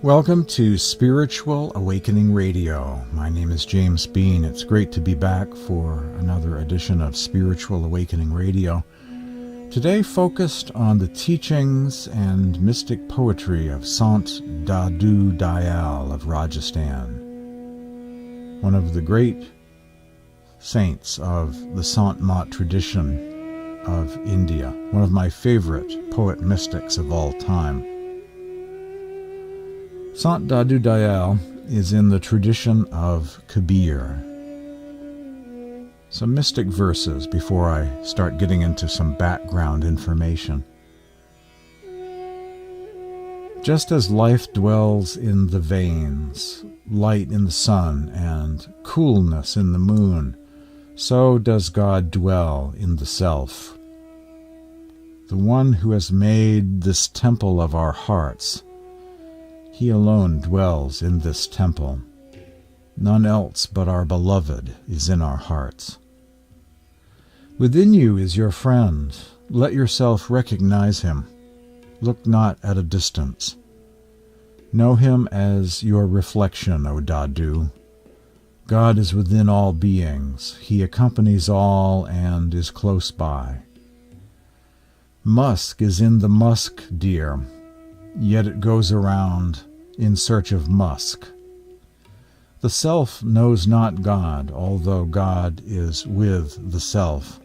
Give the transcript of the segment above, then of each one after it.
Welcome to Spiritual Awakening Radio. My name is James Bean. It's great to be back for another edition of Spiritual Awakening Radio. Today focused on the teachings and mystic poetry of Sant Dadu Dayal of Rajasthan, one of the great saints of the Sant Mat tradition of India, one of my favorite poet mystics of all time. Sant Dadu Dayal is in the tradition of Kabir. Some mystic verses before I start getting into some background information. Just as life dwells in the veins, light in the sun, and coolness in the moon, so does God dwell in the self. The one who has made this temple of our hearts, he alone dwells in this temple. None else but our beloved is in our hearts. Within you is your friend. Let yourself recognize him. Look not at a distance. Know him as your reflection, O Dadu. God is within all beings. He accompanies all and is close by. Musk is in the musk deer, yet it goes around in search of musk. The self knows not God, although God is with the self.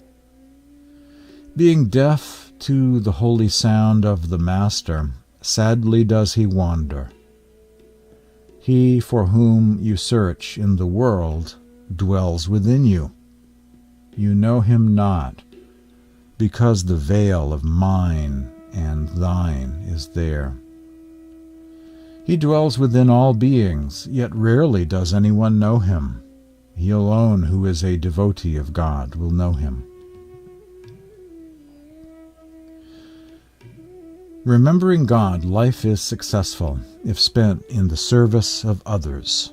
Being deaf to the holy sound of the Master, sadly does he wander. He for whom you search in the world dwells within you. You know him not, because the veil of mine and thine is there. He dwells within all beings, yet rarely does anyone know him. He alone who is a devotee of God will know him. Remembering God, life is successful if spent in the service of others.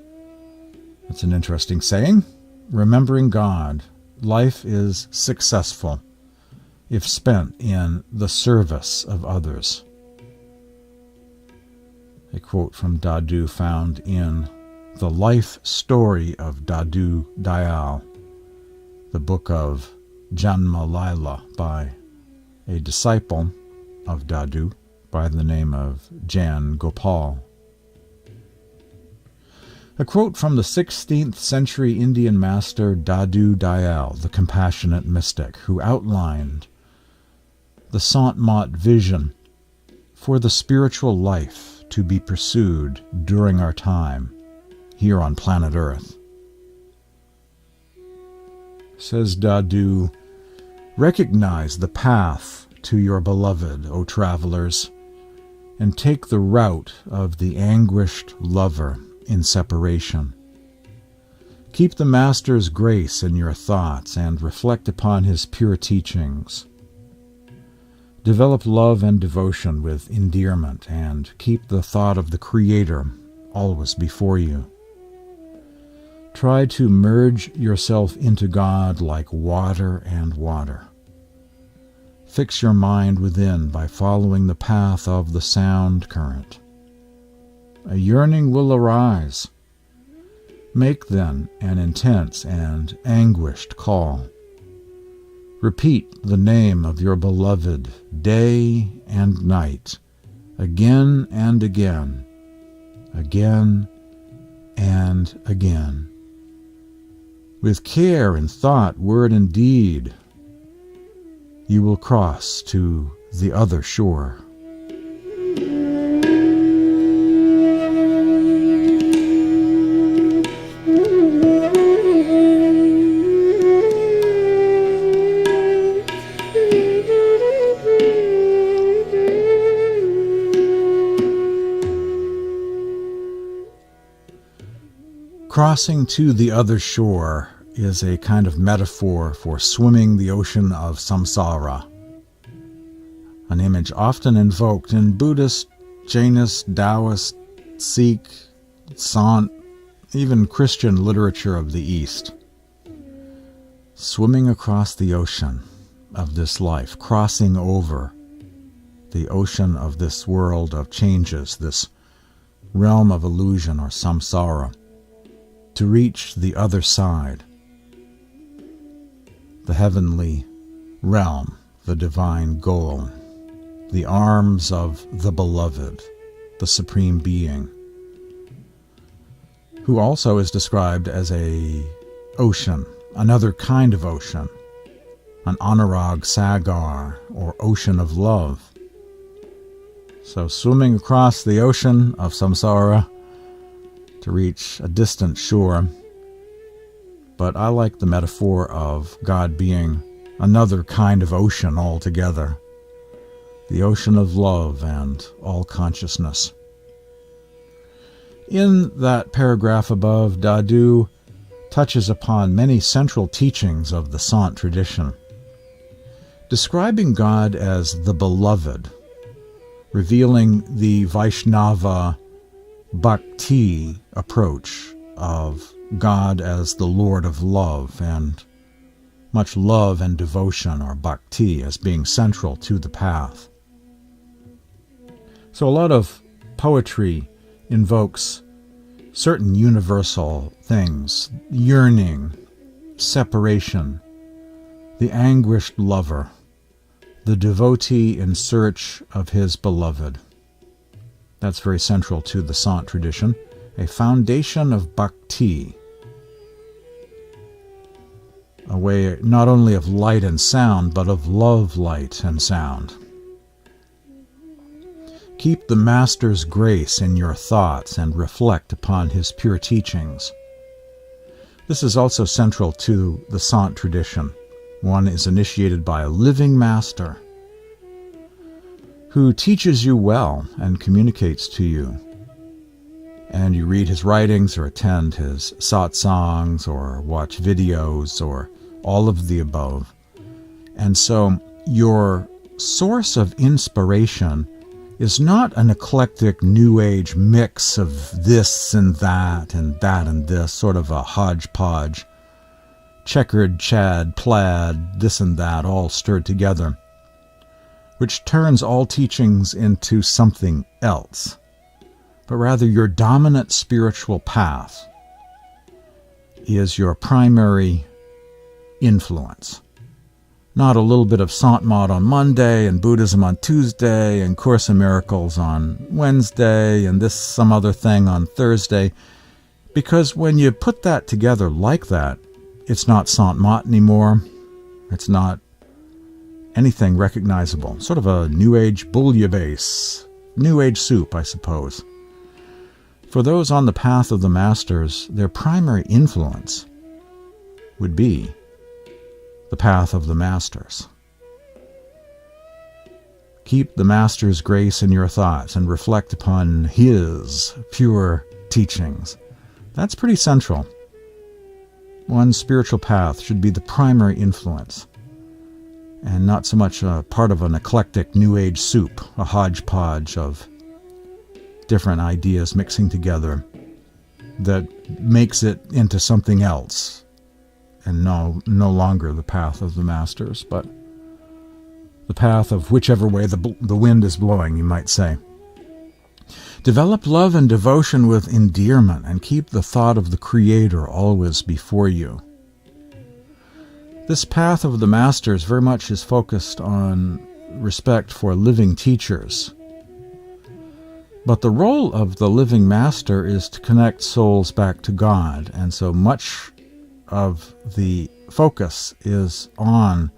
That's an interesting saying. Remembering God, life is successful if spent in the service of others. A quote from Dadu found in The Life Story of Dadu Dayal, the book of Janma Lila by a disciple of Dadu by the name of Jan Gopal. A quote from the 16th century Indian Master Dadu Dayal, the compassionate mystic, who outlined the Sant Mat vision for the spiritual life to be pursued during our time here on planet Earth. Says Dadu, recognize the path to your beloved, O travelers, and take the route of the anguished lover in separation. Keep the Master's grace in your thoughts and reflect upon his pure teachings. Develop love and devotion with endearment and keep the thought of the Creator always before you. Try to merge yourself into God like water and water. Fix your mind within by following the path of the sound current. A yearning will arise. Make then an intense and anguished call. Repeat the name of your beloved day and night, again and again, again and again. With care in thought, word, and deed, you will cross to the other shore. Crossing to the other shore is a kind of metaphor for swimming the ocean of samsara, an image often invoked in Buddhist, Jainist, Taoist, Sikh, Sant, even Christian literature of the East. Swimming across the ocean of this life, crossing over the ocean of this world of changes, this realm of illusion or samsara, to reach the other side, the heavenly realm, the divine goal, the arms of the beloved, the Supreme Being, who also is described as a ocean, another kind of ocean, an anurag sagar, or ocean of love. So swimming across the ocean of samsara to reach a distant shore. But I like the metaphor of God being another kind of ocean altogether, the ocean of love and all consciousness. In that paragraph above, Dadu touches upon many central teachings of the Sant tradition, describing God as the beloved, revealing the Vaishnava Bhakti approach of God as the Lord of love, and much love and devotion, or Bhakti, as being central to the path. So a lot of poetry invokes certain universal things: yearning, separation, the anguished lover, the devotee in search of his beloved. That's very central to the Sant tradition, a foundation of Bhakti, a way not only of light and sound, but of love, light, and sound. Keep the Master's grace in your thoughts and reflect upon his pure teachings. This is also central to the Sant tradition. One is initiated by a living Master who teaches you well and communicates to you. And you read his writings or attend his satsangs or watch videos or all of the above. And so your source of inspiration is not an eclectic New Age mix of this and that and this, sort of a hodgepodge, checkered, chad, plaid, this and that, all stirred together, which turns all teachings into something else, but rather your dominant spiritual path is your primary influence. Not a little bit of Sant Mat on Monday and Buddhism on Tuesday and Course in Miracles on Wednesday and this some other thing on Thursday. Because when you put that together like that, it's not Sant Mat anymore. It's not anything recognizable. Sort of a New Age bouillabaisse, New Age soup, I suppose. For those on the path of the Masters, their primary influence would be the path of the Masters. Keep the Master's grace in your thoughts and reflect upon his pure teachings. That's pretty central. One's spiritual path should be the primary influence, and not so much a part of an eclectic New Age soup, a hodgepodge of different ideas mixing together that makes it into something else, and no longer the path of the Masters, but the path of whichever way the wind is blowing, you might say. Develop love and devotion with endearment, and keep the thought of the Creator always before you. This path of the Masters very much is focused on respect for living teachers. But the role of the living Master is to connect souls back to God, and so much of the focus is on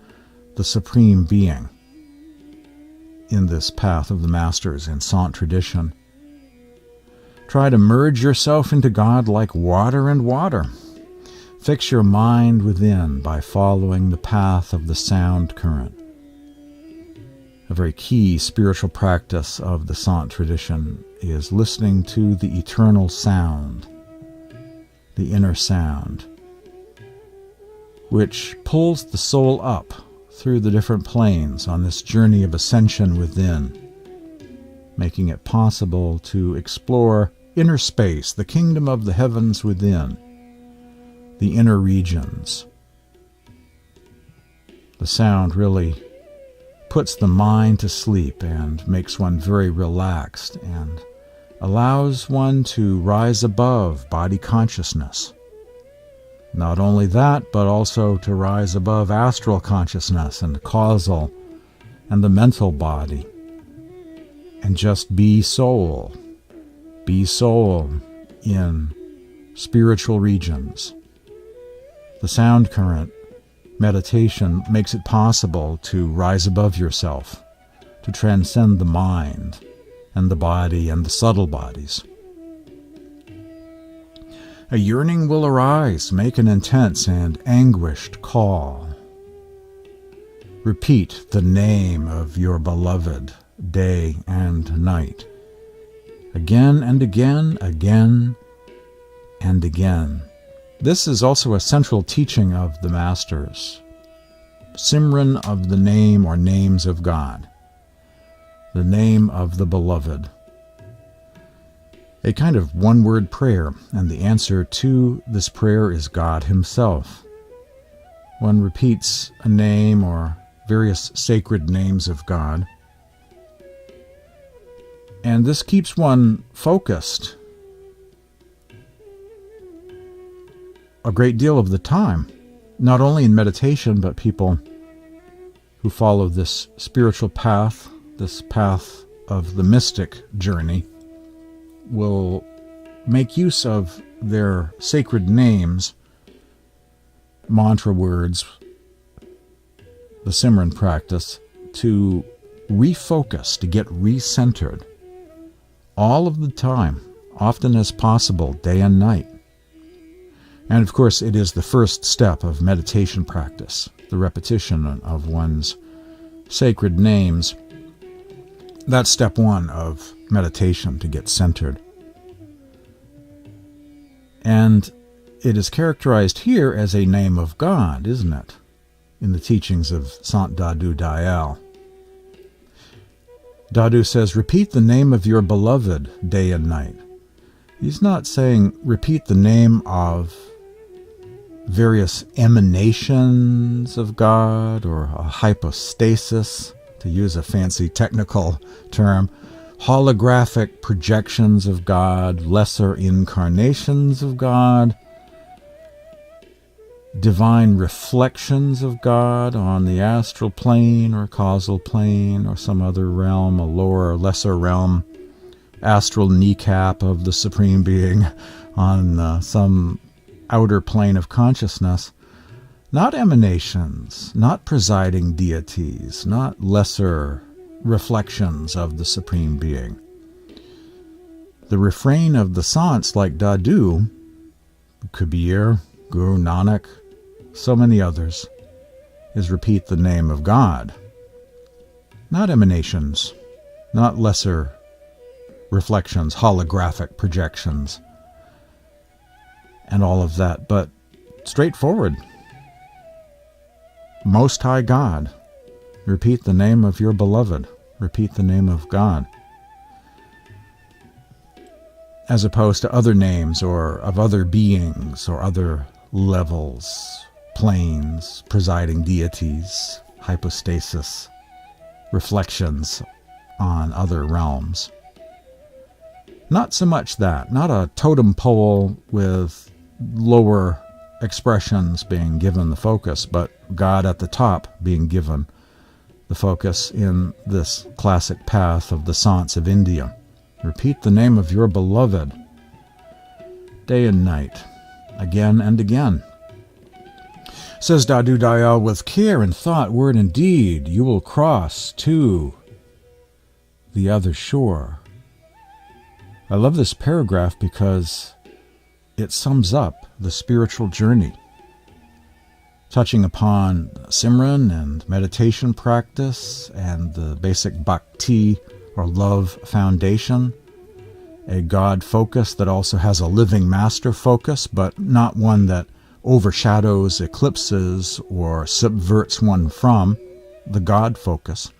the Supreme Being in this path of the Masters in Sant tradition. Try to merge yourself into God like water and water. Fix your mind within by following the path of the sound current. A very key spiritual practice of the Sant tradition is listening to the eternal sound, the inner sound, which pulls the soul up through the different planes on this journey of ascension within, making it possible to explore inner space, the kingdom of the heavens within, the inner regions. The sound really puts the mind to sleep and makes one very relaxed and allows one to rise above body consciousness. Not only that, but also to rise above astral consciousness and causal and the mental body, and just be soul. Be soul in spiritual regions. The sound current meditation makes it possible to rise above yourself, to transcend the mind and the body and the subtle bodies. A yearning will arise, make an intense and anguished call. Repeat the name of your beloved day and night. Again and again, again and again. This is also a central teaching of the Masters. Simran of the name or names of God. The name of the beloved. A kind of one-word prayer, and the answer to this prayer is God Himself. One repeats a name or various sacred names of God, and this keeps one focused a great deal of the time, not only in meditation, but people who follow this spiritual path, this path of the mystic journey, will make use of their sacred names, mantra words, the Simran practice, to refocus, to get recentered all of the time, often as possible, day and night. And of course, it is the first step of meditation practice, the repetition of one's sacred names. That's step one of meditation, to get centered. And it is characterized here as a name of God, isn't it? In the teachings of Sant Dadu Dayal. Dadu says, repeat the name of your beloved day and night. He's not saying repeat the name of various emanations of God or a hypostasis, to use a fancy technical term, holographic projections of God, lesser incarnations of God, divine reflections of God on the astral plane or causal plane or some other realm, a lower or lesser realm, astral kneecap of the Supreme Being on some outer plane of consciousness. Not emanations, not presiding deities, not lesser reflections of the Supreme Being. The refrain of the Sants like Dadu, Kabir, Guru Nanak, so many others, is repeat the name of God. Not emanations, not lesser reflections, holographic projections, and all of that, but straightforward. Most High God, repeat the name of your beloved, repeat the name of God, as opposed to other names or of other beings or other levels, planes, presiding deities, hypostasis, reflections on other realms. Not so much that, not a totem pole with lower expressions being given the focus, but God at the top being given the focus in this classic path of the Sants of India. Repeat the name of your beloved day and night, again and again. Says Dadu Dayal, with care and thought, word and deed, you will cross to the other shore. I love this paragraph because it sums up the spiritual journey, touching upon Simran and meditation practice and the basic Bhakti or love foundation, a God focus that also has a living master focus, but not one that overshadows, eclipses, or subverts one from the God focus.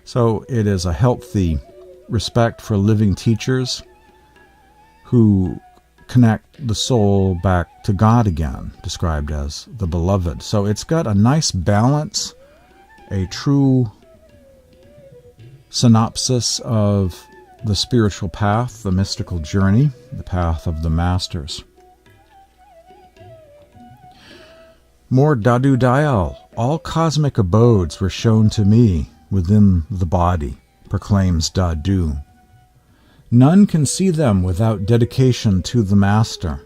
So it is a healthy respect for living teachers who connect the soul back to God again, described as the beloved. So it's got a nice balance, a true synopsis of the spiritual path, the mystical journey, the path of the masters. More Dadu Dayal, all cosmic abodes were shown to me within the body, proclaims Dadu. None can see them without dedication to the Master,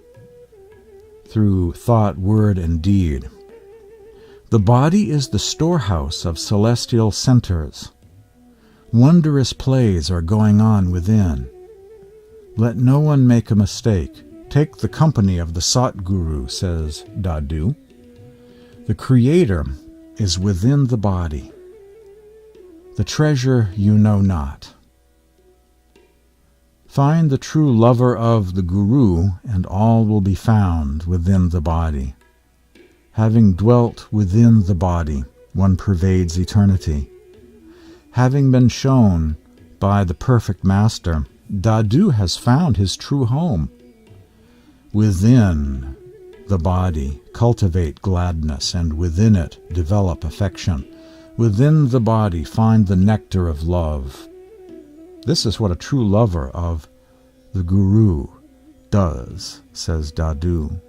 through thought, word, and deed. The body is the storehouse of celestial centers. Wondrous plays are going on within. Let no one make a mistake. Take the company of the Satguru, says Dadu. The Creator is within the body. The treasure you know not. Find the true lover of the Guru, and all will be found within the body. Having dwelt within the body, one pervades eternity. Having been shown by the perfect Master, Dadu has found his true home. Within the body, cultivate gladness, and within it develop affection. Within the body, find the nectar of love. This is what a true lover of the Guru does, says Dadu.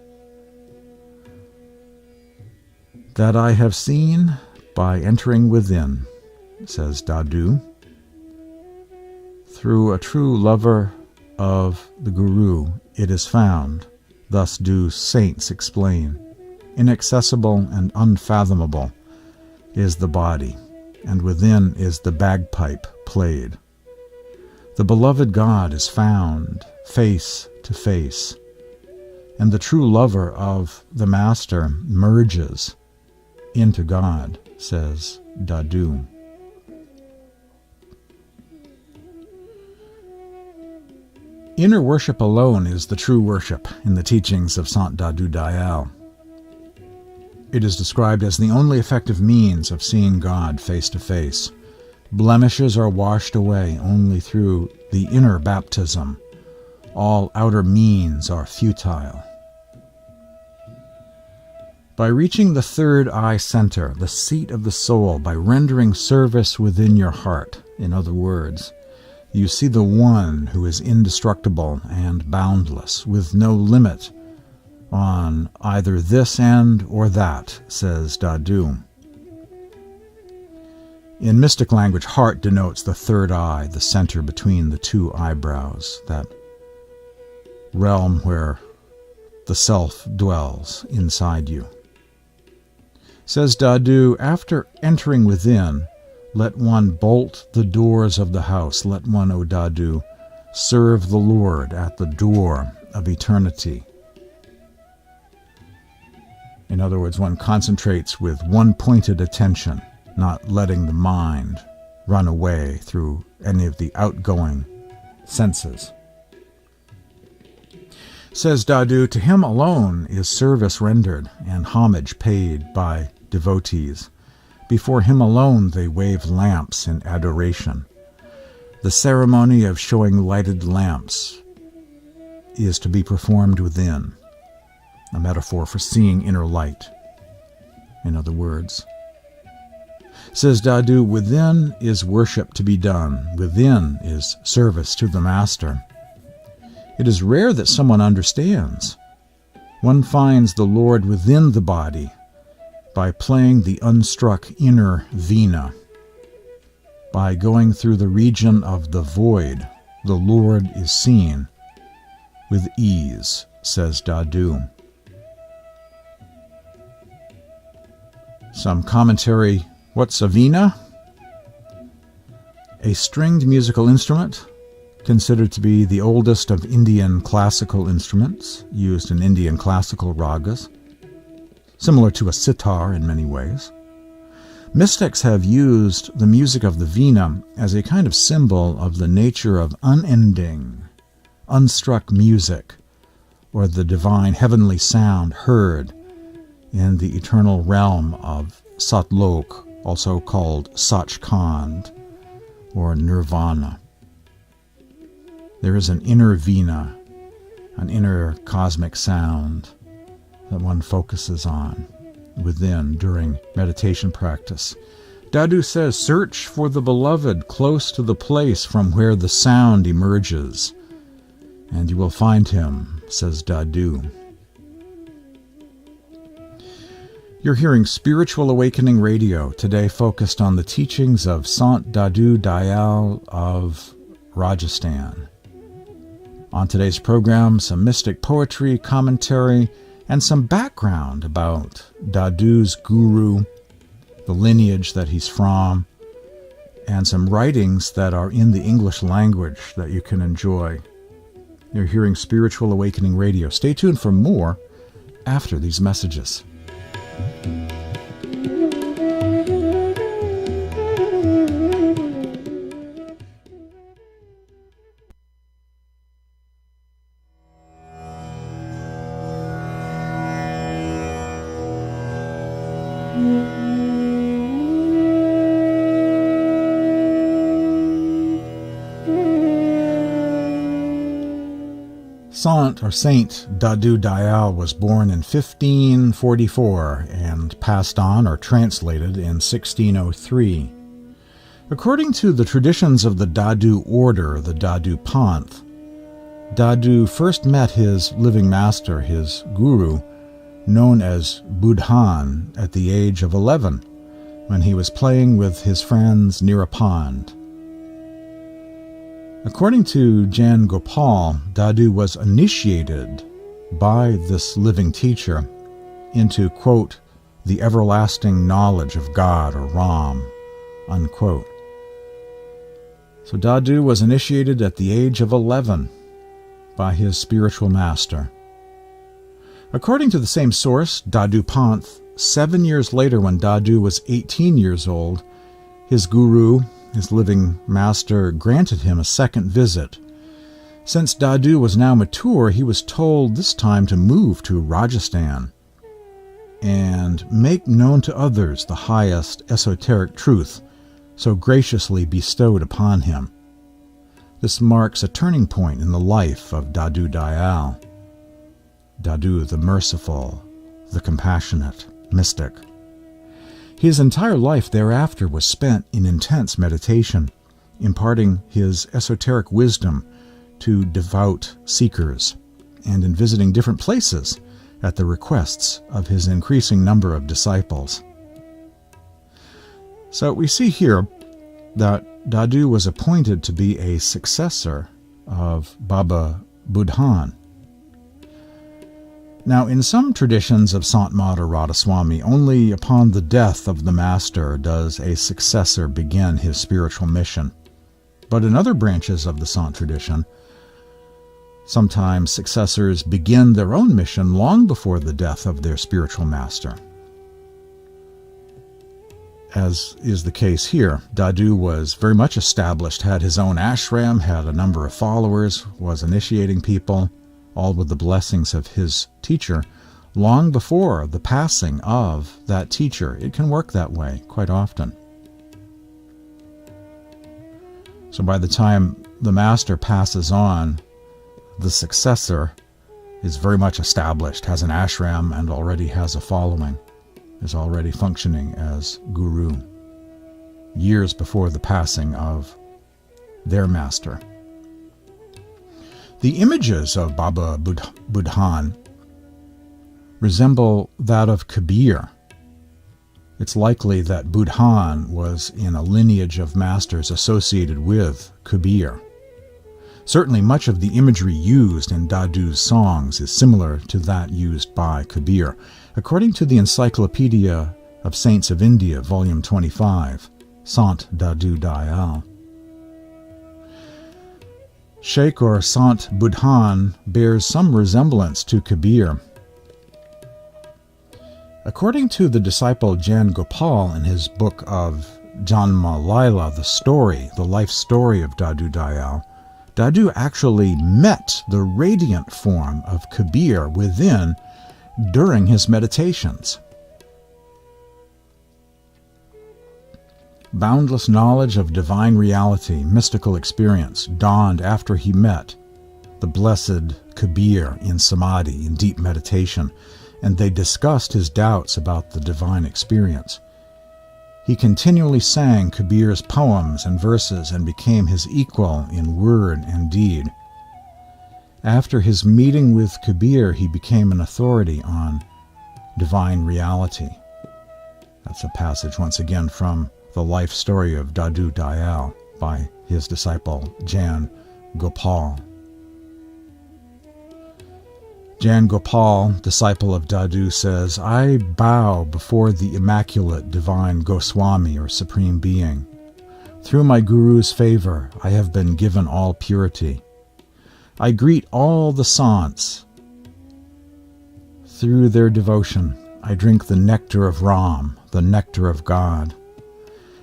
That I have seen by entering within, says Dadu. Through a true lover of the Guru it is found, thus do saints explain. Inaccessible and unfathomable is the body, and within is the bagpipe played. The beloved God is found face to face, and the true lover of the Master merges into God, says Dadu. Inner worship alone is the true worship in the teachings of Sant Dadu Dayal. It is described as the only effective means of seeing God face to face. Blemishes are washed away only through the inner baptism. All outer means are futile. By reaching the third eye center, the seat of the soul, by rendering service within your heart, in other words, you see the one who is indestructible and boundless, with no limit on either this end or that, says Dadu. In mystic language, heart denotes the third eye, the center between the two eyebrows, that realm where the self dwells inside you. Says Dadu, after entering within, let one bolt the doors of the house. Let one, O Dadu, serve the Lord at the door of eternity. In other words, one concentrates with one pointed attention, not letting the mind run away through any of the outgoing senses. Says Dadu, to him alone is service rendered and homage paid by devotees. Before him alone they wave lamps in adoration. The ceremony of showing lighted lamps is to be performed within, a metaphor for seeing inner light, in other words. Says Dadu, within is worship to be done. Within is service to the Master. It is rare that someone understands. One finds the Lord within the body by playing the unstruck inner vina. By going through the region of the void, the Lord is seen with ease, says Dadu. Some commentary. What's a veena? A stringed musical instrument, considered to be the oldest of Indian classical instruments, used in Indian classical ragas, similar to a sitar in many ways. Mystics have used the music of the veena as a kind of symbol of the nature of unending, unstruck music, or the divine heavenly sound heard in the eternal realm of Satlok, also called Sachkhand or Nirvana. There is an inner veena, an inner cosmic sound that one focuses on within during meditation practice. Dadu says, search for the beloved close to the place from where the sound emerges, and you will find him, says Dadu. You're hearing Spiritual Awakening Radio, today focused on the teachings of Sant Dadu Dayal of Rajasthan. On today's program, some mystic poetry, commentary, and some background about Dadu's guru, the lineage that he's from, and some writings that are in the English language that you can enjoy. You're hearing Spiritual Awakening Radio. Stay tuned for more after these messages. Saint Dadu Dayal was born in 1544 and passed on or translated in 1603. According to the traditions of the Dadu order, the Dadu Panth, Dadu first met his living master, his guru, known as Budhan, at the age of 11, when he was playing with his friends near a pond. According to Jan Gopal, Dadu was initiated by this living teacher into, quote, the everlasting knowledge of God, or Ram, unquote. So Dadu was initiated at the age of 11 by his spiritual master. According to the same source, Dadu Panth, 7 years later when Dadu was 18 years old, his guru, his living master, granted him a second visit. Since Dadu was now mature, he was told this time to move to Rajasthan and make known to others the highest esoteric truth so graciously bestowed upon him. This marks a turning point in the life of Dadu Dayal. Dadu, the merciful, the compassionate mystic. His entire life thereafter was spent in intense meditation, imparting his esoteric wisdom to devout seekers, and in visiting different places at the requests of his increasing number of disciples. So we see here that Dadu was appointed to be a successor of Baba Budhan. Now, in some traditions of Sant Mat or Radhasoami, only upon the death of the master does a successor begin his spiritual mission. But in other branches of the Sant tradition, sometimes successors begin their own mission long before the death of their spiritual master. As is the case here, Dadu was very much established, had his own ashram, had a number of followers, was initiating people, all with the blessings of his teacher, long before the passing of that teacher. It can work that way quite often. So by the time the master passes on, the successor is very much established, has an ashram, and already has a following, is already functioning as guru, years before the passing of their master. The images of Baba Budhan resemble that of Kabir. It's likely that Budhan was in a lineage of masters associated with Kabir. Certainly much of the imagery used in Dadu's songs is similar to that used by Kabir. According to the Encyclopedia of Saints of India, Volume 25, Sant Dadu Dayal, Sheikh or Sant Budhan bears some resemblance to Kabir. According to the disciple Jan Gopal in his book of Janma, Lila, the life story of Dadu Dayal, Dadu actually met the radiant form of Kabir within during his meditations. Boundless knowledge of divine reality, mystical experience, dawned after he met the blessed Kabir in samadhi, in deep meditation, and they discussed his doubts about the divine experience. He continually sang Kabir's poems and verses and became his equal in word and deed. After his meeting with Kabir, he became an authority on divine reality. That's a passage once again from the life story of Dadu Dayal by his disciple Jan Gopal. Jan Gopal, disciple of Dadu, says, "I bow before the immaculate divine Goswami or Supreme Being. Through my Guru's favor, I have been given all purity. I greet all the saints. Through their devotion, I drink the nectar of Ram, the nectar of God.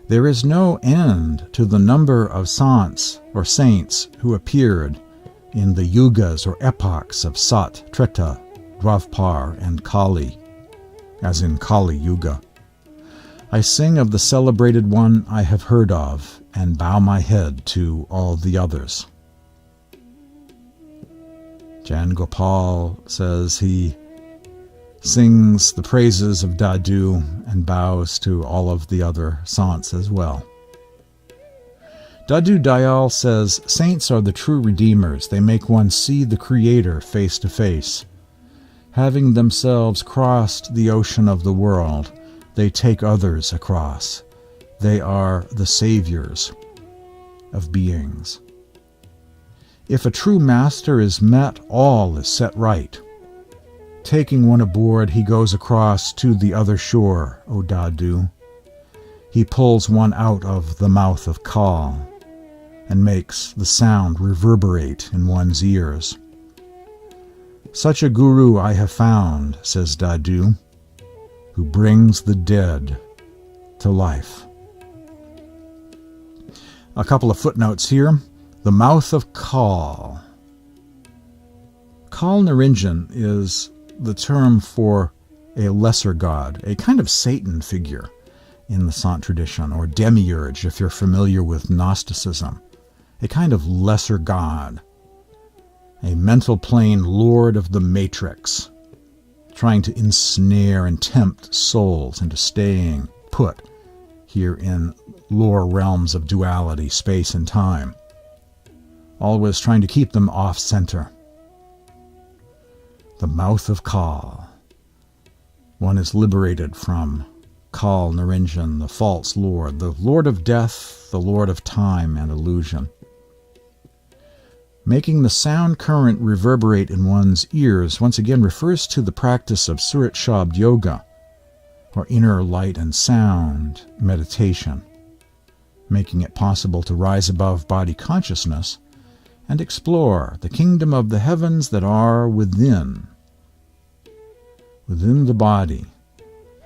There is no end to the number of saints or saints who appeared in the yugas or epochs of Sat, Treta, Dwapar, and Kali, as in Kali Yuga. I sing of the celebrated one I have heard of and bow my head to all the others." Jan Gopal says he sings the praises of Dadu and bows to all of the other saints as well. Dadu Dayal says, "Saints are the true redeemers. They make one see the Creator face to face. Having themselves crossed the ocean of the world, they take others across. They are the saviors of beings. If a true master is met, all is set right. Taking one aboard, he goes across to the other shore, O Dadu. He pulls one out of the mouth of Kal and makes the sound reverberate in one's ears. Such a guru I have found," says Dadu, "who brings the dead to life." A couple of footnotes here. The mouth of Kal. Kal Niranjan is the term for a lesser god, a kind of Satan figure in the Sant tradition, or demiurge if you're familiar with Gnosticism, a kind of lesser god, a mental plane lord of the matrix, trying to ensnare and tempt souls into staying put here in lower realms of duality, space and time, always trying to keep them off-center. The mouth of Kal. One is liberated from Kal Niranjan, the false lord, the lord of death, the lord of time and illusion. Making the sound current reverberate in one's ears once again refers to the practice of Surat Shabd Yoga, or inner light and sound meditation, making it possible to rise above body consciousness and explore the kingdom of the heavens that are within the body.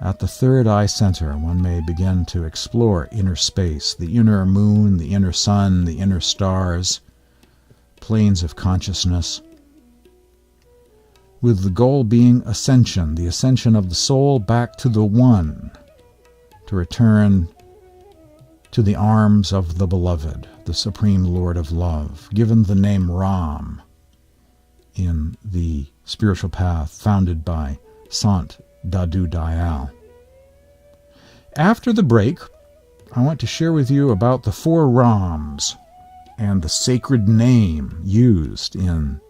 At the third eye center, one may begin to explore inner space, the inner moon, the inner sun, the inner stars, planes of consciousness, with the goal being ascension, the ascension of the soul back to the One, to return to the arms of the Beloved, the Supreme Lord of Love, given the name Ram in the spiritual path founded by Sant Dadu Dayal. After the break, I want to share with you about the 4 Rams and the sacred name used in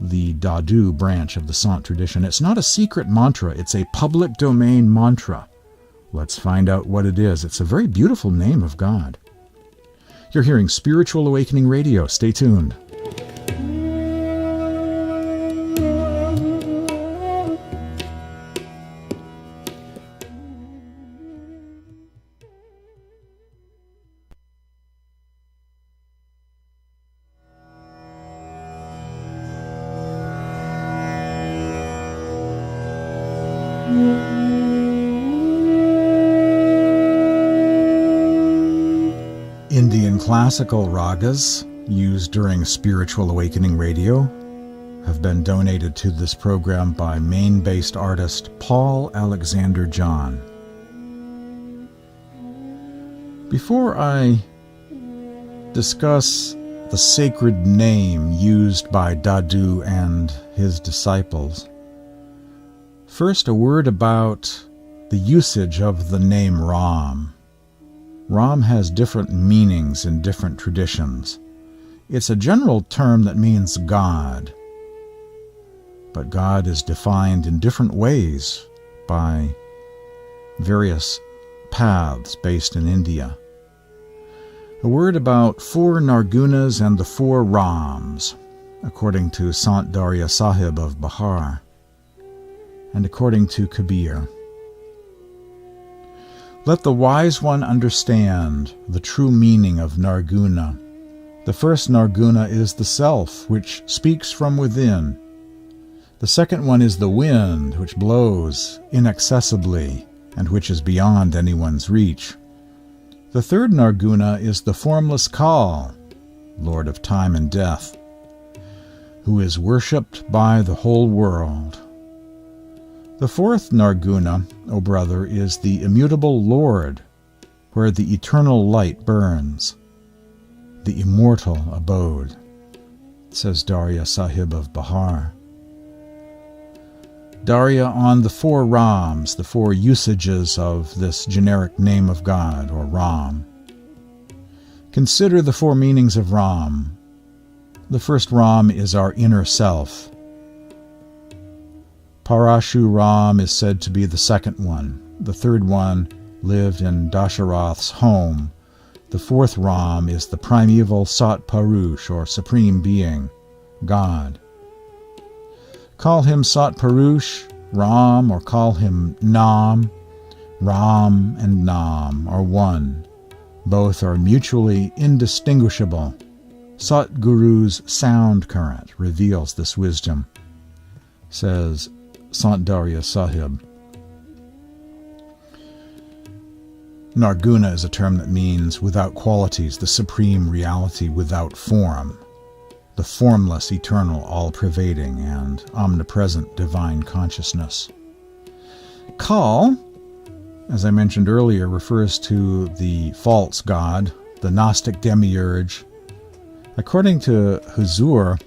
the Dadu branch of the Sant tradition. It's not a secret mantra, it's a public domain mantra. Let's find out what it is. It's a very beautiful name of God. You're hearing Spiritual Awakening Radio. Stay tuned. Indian classical ragas used during Spiritual Awakening Radio have been donated to this program by Maine-based artist Paul Alexander John. Before I discuss the sacred name used by Dadu and his disciples, first a word about the usage of the name Ram. Ram has different meanings in different traditions. It's a general term that means God, but God is defined in different ways by various paths based in India. A word about 4 Nargunas and the 4 Rams, according to Sant Darya Sahib of Bihar, and according to Kabir. Let the wise one understand the true meaning of Narguna. The first Narguna is the self, which speaks from within. The second one is the wind, which blows inaccessibly and which is beyond anyone's reach. The third Narguna is the formless Kal, Lord of time and death, who is worshipped by the whole world. The fourth Narguna, O brother, is the immutable Lord, where the eternal light burns, the immortal abode, says Darya Sahib of Bihar. Darya on the 4 Rams, the 4 usages of this generic name of God, or Ram. Consider the 4 meanings of Ram. The first Ram is our inner self. Parashuram is said to be the second one. The third one lived in Dasharath's home. The fourth Ram is the primeval Sat Parush, or Supreme Being, God. Call him Sat Parush, Ram, or call him Nam. Ram and Nam are one. Both are mutually indistinguishable. Satguru's sound current reveals this wisdom, says Sant Darya Sahib. Narguna is a term that means without qualities, the supreme reality without form, the formless, eternal, all-pervading, and omnipresent divine consciousness. Kal, as I mentioned earlier, refers to the false god, the Gnostic demiurge. According to Huzur,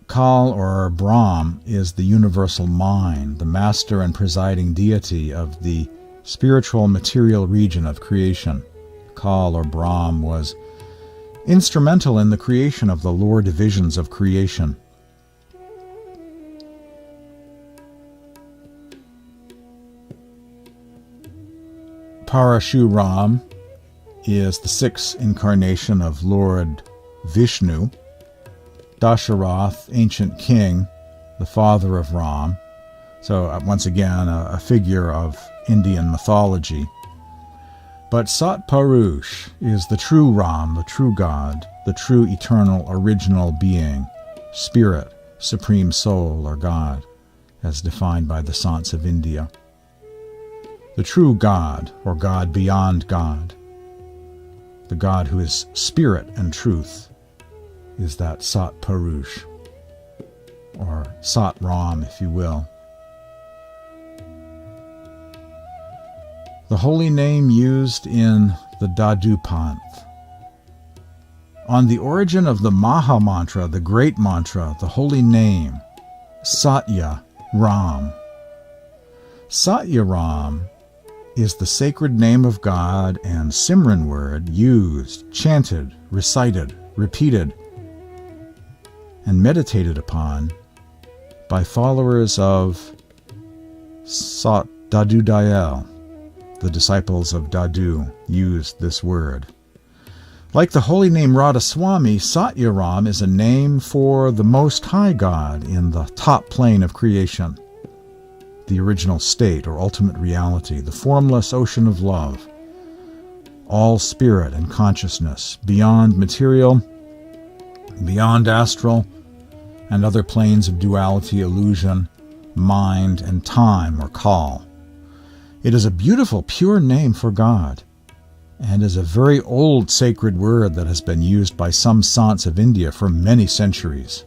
Kal, or Brahm, is the universal mind, the master and presiding deity of the spiritual material region of creation. Kal, or Brahm, was instrumental in the creation of the lower divisions of creation. Parashuram is the 6th incarnation of Lord Vishnu. Dasharath, ancient king, the father of Ram. So once again, a figure of Indian mythology. But Sat Parush is the true Ram, the true God, the true eternal original being, spirit, supreme soul, or God, as defined by the Saints of India. The true God, or God beyond God, the God who is spirit and truth, is that Sat Parush, or Sat Ram, if you will. The holy name used in the Dadu Panth. On the origin of the Maha-Mantra, the great mantra, the holy name, Satya-Raam. Satya-Raam is the sacred name of God and Simran word used, chanted, recited, repeated, and meditated upon by followers of Sant Dadu Dayal. The disciples of Dadu used this word. Like the holy name Radhasoami, Satya-Raam is a name for the Most High God in the top plane of creation, the original state or ultimate reality, the formless ocean of love, all spirit and consciousness, beyond material, beyond astral, and other planes of duality, illusion, mind, and time, or Kal. It is a beautiful, pure name for God, and is a very old sacred word that has been used by some saints of India for many centuries.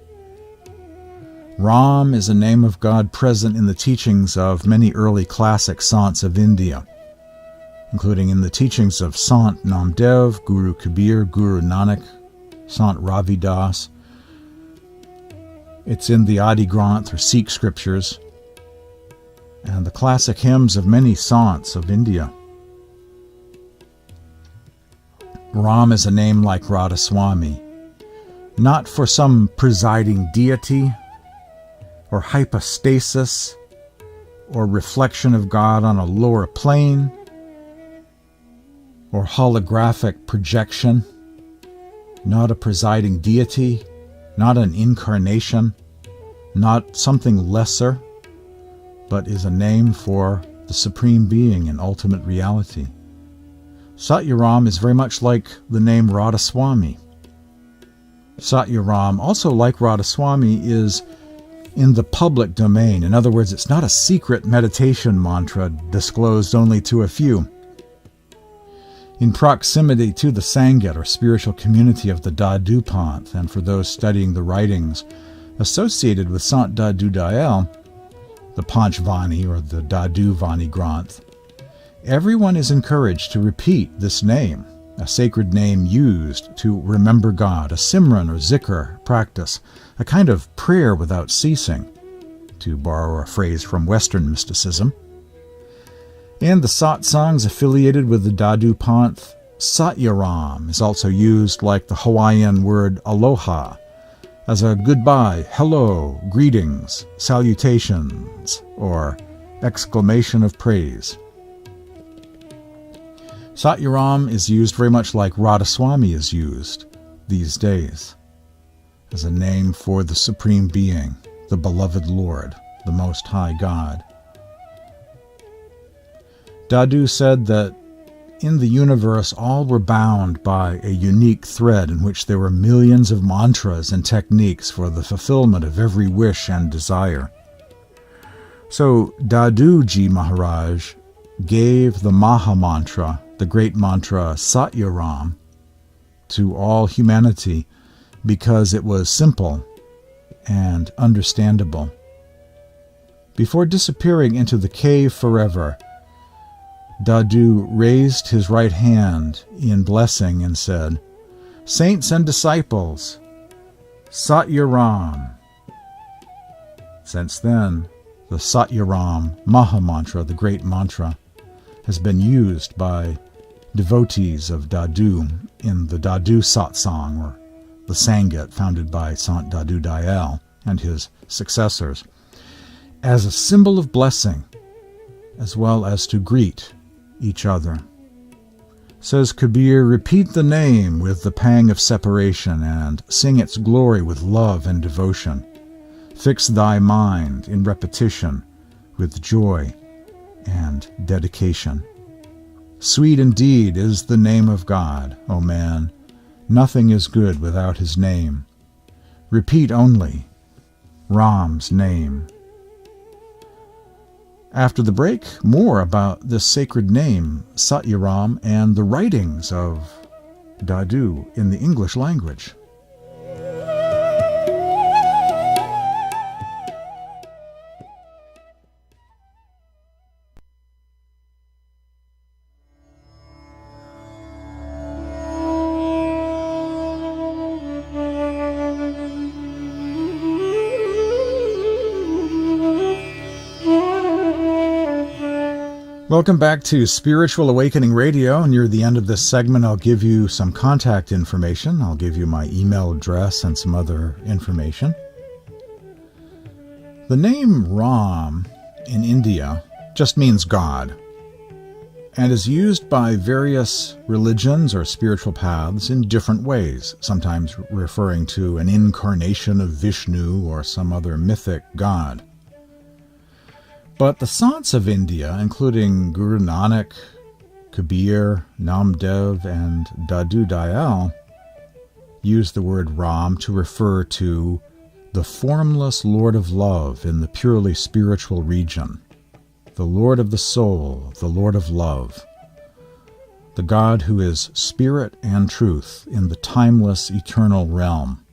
Ram is a name of God present in the teachings of many early classic saints of India, including in the teachings of Sant Namdev, Guru Kabir, Guru Nanak, Sant Ravidas. It's in the Adi Granth or Sikh scriptures, and the classic hymns of many saints of India. Ram is a name like Radhasoami, not for some presiding deity or hypostasis or reflection of God on a lower plane or holographic projection, not a presiding deity, not an incarnation, not something lesser, but is a name for the Supreme Being in ultimate reality. Satya-Raam is very much like the name Radhasoami. Satya-Raam, also like Radhasoami, is in the public domain. In other words, it's not a secret meditation mantra disclosed only to a few. In proximity to the Sangha, or spiritual community of the Dadu Panth, and for those studying the writings associated with Sant Dadu Dayal, the Panch Vani or the Dadu Vani Granth, everyone is encouraged to repeat this name, a sacred name used to remember God, a Simran or Zikr practice, a kind of prayer without ceasing, to borrow a phrase from Western mysticism. In the Satsangs affiliated with the Dadu Panth, Satya-Raam is also used like the Hawaiian word aloha, as a goodbye, hello, greetings, salutations, or exclamation of praise. Satya-Raam is used very much like Radhasoami is used these days, as a name for the Supreme Being, the beloved Lord, the Most High God. Dadu said that in the universe all were bound by a unique thread in which there were millions of mantras and techniques for the fulfillment of every wish and desire. So Daduji Maharaj gave the Maha-Mantra, the great mantra Satya-Raam, to all humanity because it was simple and understandable. Before disappearing into the cave forever, Dadu raised his right hand in blessing and said, "Saints and disciples, Satya-Raam." Since then, the Satya Rom Maha-Mantra, the great mantra, has been used by devotees of Dadu in the Dadu Satsang, or the Sangha founded by Sant Dadu Dayal and his successors, as a symbol of blessing, as well as to greet each other. Says Kabir, repeat the name with the pang of separation and sing its glory with love and devotion. Fix thy mind in repetition with joy and dedication. Sweet indeed is the name of God, O man. Nothing is good without his name. Repeat only Ram's name. After the break, more about this sacred name, Satya-Raam, and the writings of Dadu in the English language. Welcome back to Spiritual Awakening Radio. Near the end of this segment, I'll give you some contact information. I'll give you my email address and some other information. The name Ram in India just means God, and is used by various religions or spiritual paths in different ways, sometimes referring to an incarnation of Vishnu or some other mythic god. But the saints of India, including Guru Nanak, Kabir, Namdev, and Dadu Dayal, use the word Ram to refer to the formless Lord of Love in the purely spiritual region, the Lord of the soul, the Lord of love, the God who is spirit and truth in the timeless eternal realm,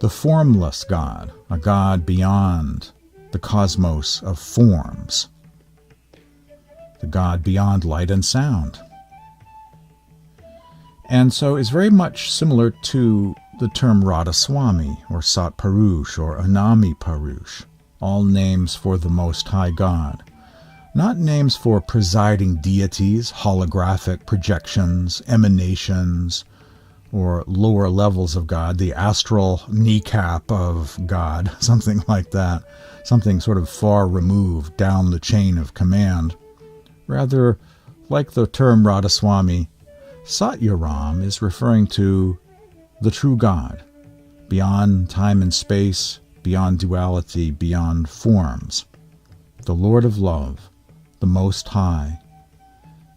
the formless God, a God beyond the cosmos of forms, the God beyond light and sound. And so is very much similar to the term Radhasoami, or Sat Purush, or Anami Purush, all names for the Most High God, not names for presiding deities, holographic projections, emanations, or lower levels of God, the astral kneecap of God, something like that, something sort of far removed down the chain of command. Rather, like the term Radhasoami, Satya-Raam is referring to the true God, beyond time and space, beyond duality, beyond forms, the Lord of Love, the Most High,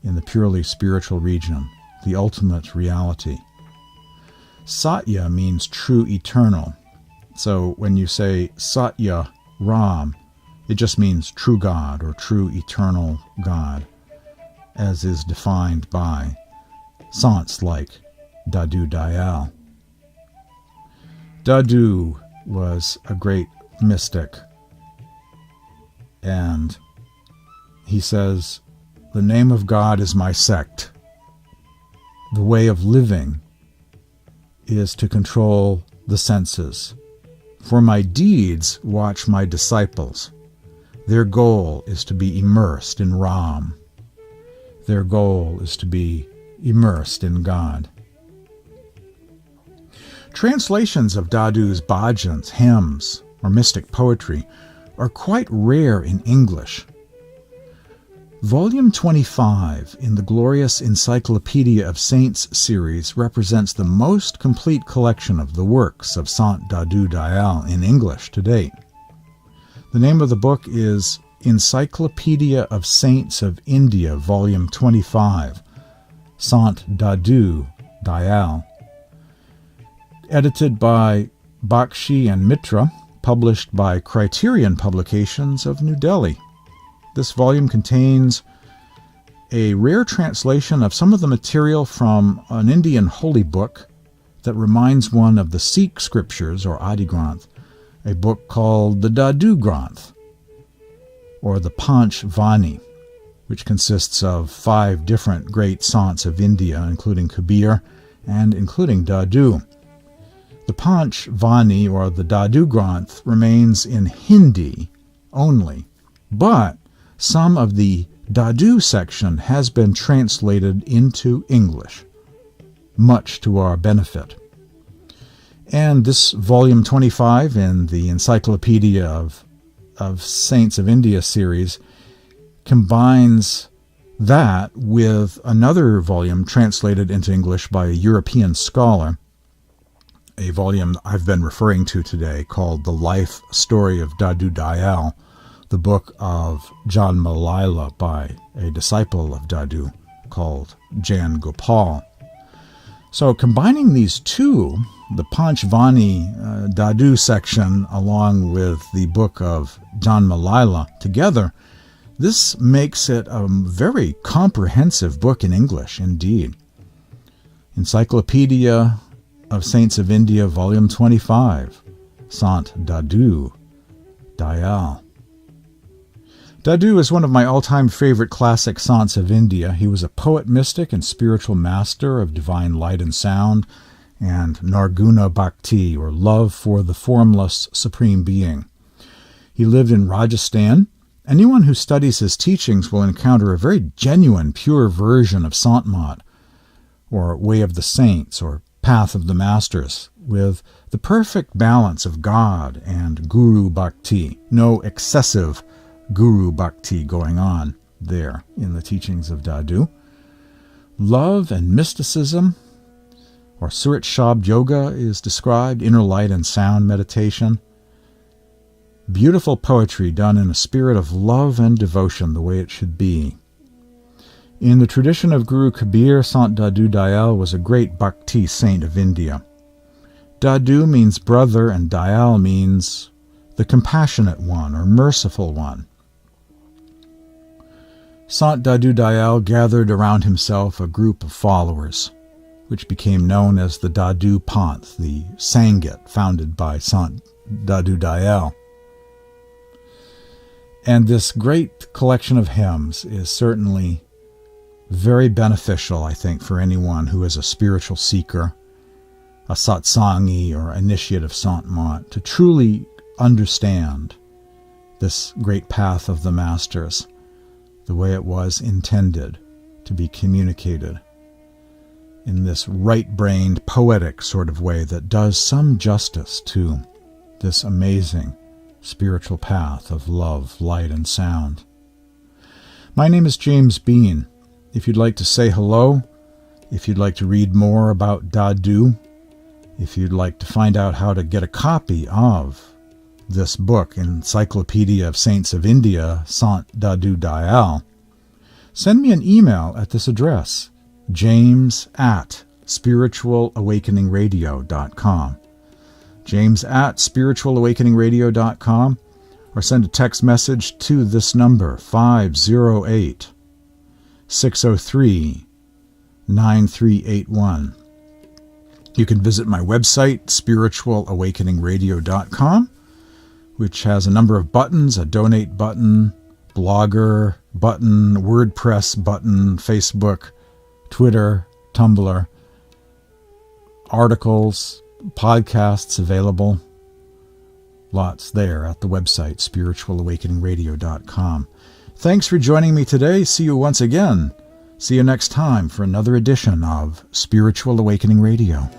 in the purely spiritual region, the ultimate reality. Satya means true eternal. So when you say Satya-Raam, it just means true God or true eternal God, as is defined by saints like Dadu Dayal. Dadu was a great mystic, and he says, "The name of God is my sect. The way of living is to control the senses. For my deeds, watch my disciples. Their goal is to be immersed in Ram. Their goal is to be immersed in God." Translations of Dadu's bhajans, hymns, or mystic poetry are quite rare in English. Volume 25 in the glorious Encyclopedia of Saints series represents the most complete collection of the works of Sant Dadu Dayal in English to date. The name of the book is Encyclopedia of Saints of India, Volume 25, Sant Dadu Dayal, edited by Bhakti and Mitra, published by Criterion Publications of New Delhi. This volume contains a rare translation of some of the material from an Indian holy book that reminds one of the Sikh scriptures, or Adi Granth, a book called the Dadu Granth, or the Panch Vani, which consists of 5 different great saints of India, including Kabir and including Dadu. The Panch Vani, or the Dadu Granth, remains in Hindi only, but some of the Dadu section has been translated into English, much to our benefit. And this volume 25 in the Encyclopedia of Saints of India series combines that with another volume translated into English by a European scholar, a volume I've been referring to today called The Life Story of Dadu Dayal, the book of Janma Lila by a disciple of Dadu called Jan Gopal. So combining these two, the Panchvani Dadu section along with the book of Janma Lila together, this makes it a very comprehensive book in English indeed. Encyclopedia of Saints of India, Volume 25, Sant Dadu Dayal. Dadu is one of my all-time favorite classic saints of India. He was a poet, mystic, and spiritual master of divine light and sound, and Nirguna Bhakti, or love for the formless Supreme Being. He lived in Rajasthan. Anyone who studies his teachings will encounter a very genuine, pure version of Sant Mat, or Way of the Saints, or Path of the Masters, with the perfect balance of God and Guru Bhakti. No excessive Guru Bhakti going on there in the teachings of Dadu. Love and mysticism, or Surat Shabd Yoga is described, inner light and sound meditation. Beautiful poetry done in a spirit of love and devotion, the way it should be. In the tradition of Guru Kabir, Sant Dadu Dayal was a great Bhakti saint of India. Dadu means brother, and Dayal means the compassionate one, or merciful one. Sant Dadu Dayal gathered around himself a group of followers, which became known as the Dadu Panth, the Sangat founded by Sant Dadu Dayal. And this great collection of hymns is certainly very beneficial, I think, for anyone who is a spiritual seeker, a satsangi or initiate of Sant Mat, to truly understand this great path of the Masters, the way it was intended to be communicated in this right-brained, poetic sort of way that does some justice to this amazing spiritual path of love, light, and sound. My name is James Bean. If you'd like to say hello, if you'd like to read more about Dadu, if you'd like to find out how to get a copy of this book, Encyclopedia of Saints of India, Sant Dadu Dayal, send me an email at this address, james@spiritualawakeningradio.com. james@spiritualawakeningradio.com, or send a text message to this number, 508-603-9381. You can visit my website, spiritualawakeningradio.com, which has a number of buttons, a donate button, blogger button, WordPress button, Facebook, Twitter, Tumblr, articles, podcasts available. Lots there at the website, spiritualawakeningradio.com. Thanks for joining me today. See you once again. See you next time for another edition of Spiritual Awakening Radio.